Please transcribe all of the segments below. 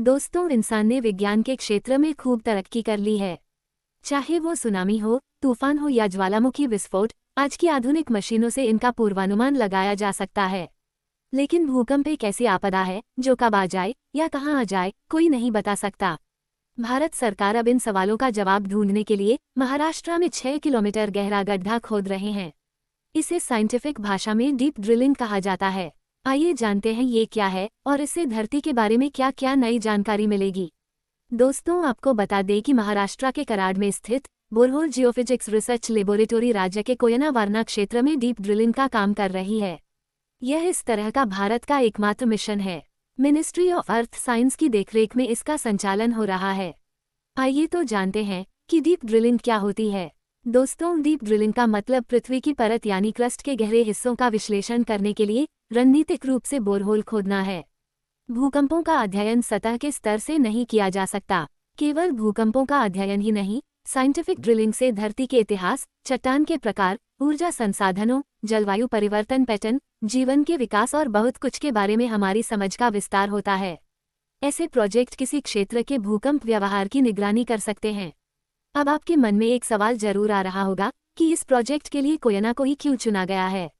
दोस्तों, इंसान ने विज्ञान के क्षेत्र में खूब तरक्की कर ली है। चाहे वो सुनामी हो, तूफान हो या ज्वालामुखी विस्फोट, आज की आधुनिक मशीनों से इनका पूर्वानुमान लगाया जा सकता है। लेकिन भूकंप एक ऐसी आपदा है जो कब आ जाए या कहाँ आ जाए, कोई नहीं बता सकता। भारत सरकार अब इन सवालों का जवाब ढूंढने के लिए महाराष्ट्र में 6 किलोमीटर गहरा गड्ढा खोद रहे हैं। इसे साइंटिफिक भाषा में डीप ड्रिलिंग कहा जाता है। आइए जानते हैं ये क्या है और इससे धरती के बारे में क्या क्या नई जानकारी मिलेगी। दोस्तों, आपको बता दें कि महाराष्ट्र के कराड़ में स्थित बोरहोल जियोफिजिक्स रिसर्च लेबोरेटरी राज्य के कोयना वारणा क्षेत्र में डीप ड्रिलिंग का काम कर रही है। यह इस तरह का भारत का एकमात्र मिशन है। मिनिस्ट्री ऑफ अर्थ साइंस की देखरेख में इसका संचालन हो रहा है। आइए तो जानते हैं कि डीप ड्रिलिंग क्या होती है। दोस्तों, डीप ड्रिलिंग का मतलब पृथ्वी की परत यानी क्रस्ट के गहरे हिस्सों का विश्लेषण करने के लिए रणनीतिक रूप से बोरहोल खोदना है। भूकंपों का अध्ययन सतह के स्तर से नहीं किया जा सकता। केवल भूकंपों का अध्ययन ही नहीं, साइंटिफिक ड्रिलिंग से धरती के इतिहास, चट्टान के प्रकार, ऊर्जा संसाधनों, जलवायु परिवर्तन पैटर्न, जीवन के विकास और बहुत कुछ के बारे में हमारी समझ का विस्तार होता है। ऐसे प्रोजेक्ट किसी क्षेत्र के भूकंप व्यवहार की निगरानी कर सकते हैं। अब आपके मन में एक सवाल जरूर आ रहा होगा कि इस प्रोजेक्ट के लिए कोयना को ही क्यों चुना गया है।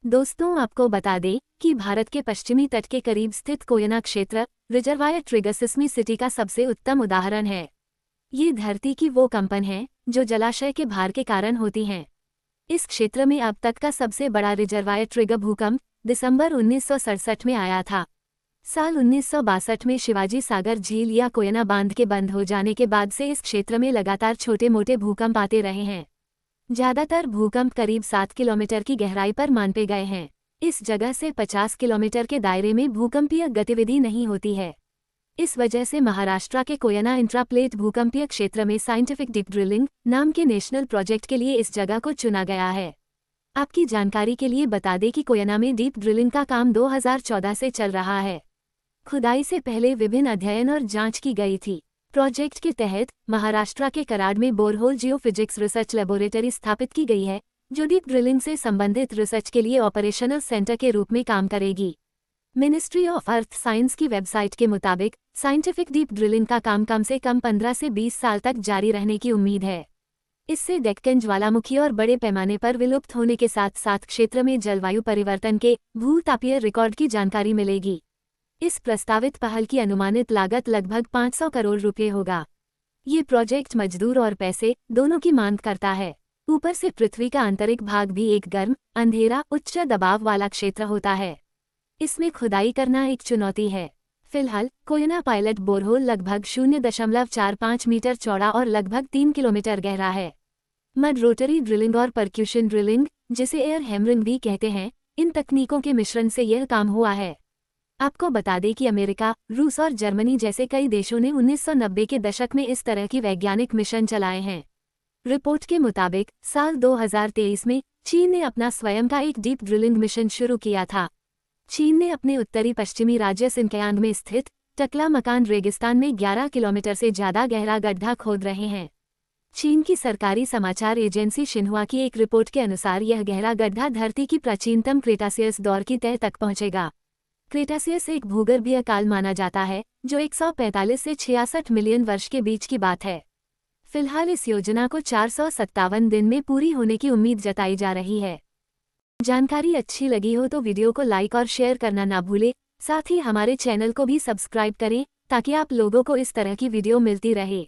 दोस्तों, आपको बता दें कि भारत के पश्चिमी तट के करीब स्थित कोयना क्षेत्र रिजर्वायर ट्रिगर सिस्मिसिटी का सबसे उत्तम उदाहरण है। ये धरती की वो कंपन है जो जलाशय के भार के कारण होती हैं। इस क्षेत्र में अब तक का सबसे बड़ा रिजर्वायर ट्रिगर भूकंप दिसंबर 1967 में आया था। साल 1962 में शिवाजी सागर झील या कोयना बांध के बंद हो जाने के बाद से इस क्षेत्र में लगातार छोटे मोटे भूकंप आते रहे हैं। ज्यादातर भूकंप करीब 7 किलोमीटर की गहराई पर मापे गए हैं। इस जगह से 50 किलोमीटर के दायरे में भूकंपीय गतिविधि नहीं होती है। इस वजह से महाराष्ट्र के कोयना इंट्राप्लेट भूकंपीय क्षेत्र में साइंटिफिक डीप ड्रिलिंग नाम के नेशनल प्रोजेक्ट के लिए इस जगह को चुना गया है। आपकी जानकारी के लिए बता दें कि कोयना में डीप ड्रिलिंग का काम 2014 से चल रहा है। खुदाई से पहले विभिन्न अध्ययन और जांच की गई थी। प्रोजेक्ट के तहत महाराष्ट्र के कराड़ में बोरहोल जियोफिजिक्स रिसर्च लेबोरेटरी स्थापित की गई है, जो डीप ड्रिलिंग से संबंधित रिसर्च के लिए ऑपरेशनल सेंटर के रूप में काम करेगी। मिनिस्ट्री ऑफ अर्थ साइंस की वेबसाइट के मुताबिक साइंटिफिक डीप ड्रिलिंग का काम कम से कम 15 से 20 साल तक जारी रहने की उम्मीद है। इससे डेक्कन ज्वालामुखी और बड़े पैमाने पर विलुप्त होने के साथ साथ क्षेत्र में जलवायु परिवर्तन के भूतापीय रिकॉर्ड की जानकारी मिलेगी। इस प्रस्तावित पहल की अनुमानित लागत लगभग 500 करोड़ रुपये होगा। ये प्रोजेक्ट मजदूर और पैसे दोनों की मांग करता है। ऊपर से पृथ्वी का आंतरिक भाग भी एक गर्म, अंधेरा, उच्च दबाव वाला क्षेत्र होता है। इसमें खुदाई करना एक चुनौती है। फिलहाल कोयना पायलट बोरहोल लगभग 0.45 मीटर चौड़ा और लगभग 3 किलोमीटर गहरा है। मड रोटरी ड्रिलिंग और परक्यूशन ड्रिलिंग, जिसे एयर हैमरिंग भी कहते हैं, इन तकनीकों के मिश्रण से यह काम हुआ है। आपको बता दें कि अमेरिका, रूस और जर्मनी जैसे कई देशों ने 1990 के दशक में इस तरह की वैज्ञानिक मिशन चलाए हैं। रिपोर्ट के मुताबिक साल 2023 में चीन ने अपना स्वयं का एक डीप ड्रिलिंग मिशन शुरू किया था। चीन ने अपने उत्तरी पश्चिमी राज्य सिनकियांग में स्थित टकला मकान रेगिस्तान में 11 किलोमीटर से ज्यादा गहरा गड्ढा खोद रहे हैं। चीन की सरकारी समाचार एजेंसी शिन्हुआ की एक रिपोर्ट के अनुसार यह गहरा गड्ढा धरती की प्राचीनतम क्रेटासियस दौर की तह तक पहुंचेगा। क्रेटासियस एक भूगर्भीय काल माना जाता है जो 145 से 66 मिलियन वर्ष के बीच की बात है। फिलहाल इस योजना को 457 दिन में पूरी होने की उम्मीद जताई जा रही है। जानकारी अच्छी लगी हो तो वीडियो को लाइक और शेयर करना ना भूलें। साथ ही हमारे चैनल को भी सब्सक्राइब करें ताकि आप लोगों को इस तरह की वीडियो मिलती रहे।